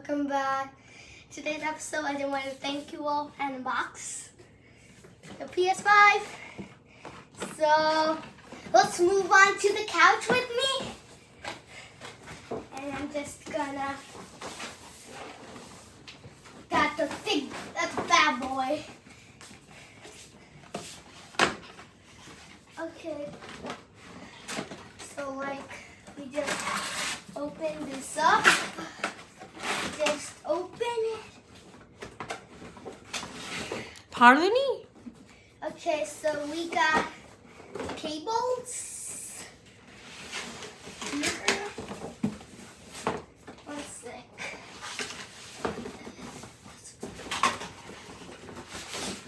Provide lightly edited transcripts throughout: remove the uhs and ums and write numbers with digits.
welcome back. Today's episode, I just want to thank you all and unbox the PS5. So let's move on to the couch with me. And I'm just gonna got the big, that's a bad boy. Okay. So like we just open this up. Just open it. Pardon me? Okay, so we got cables. Here. One sec.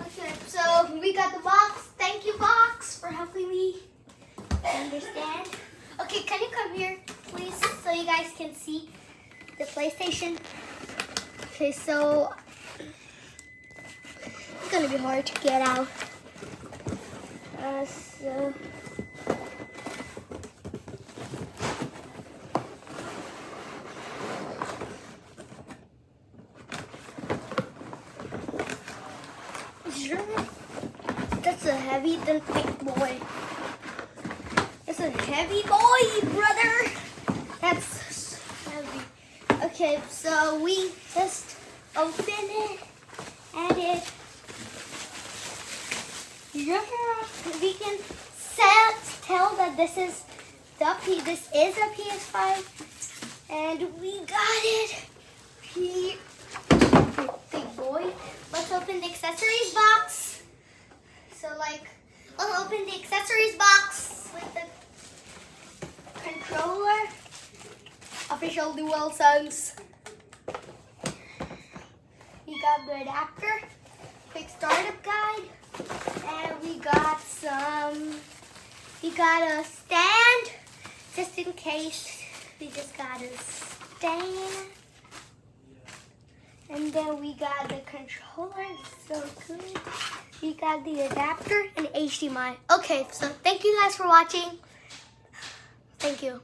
Okay, so we got the box. Thank you, box, for helping me understand. Okay, can you come here, please, so you guys can see the PlayStation? Okay, so it's gonna be hard to get out. So that's a heavy than thick boy. It's a heavy boy, brother. That's heavy. Okay, so we just open it and we can tell that this is a PS5, and we got it here. Big boy. Let's open the accessories box. So let's open the accessories box with the controller. Official DualSense. We got the adapter, quick startup guide, and we got a stand, just in case. We just got a stand. And then we got the controller, so good. We got the adapter and HDMI. Okay, so thank you guys for watching. Thank you.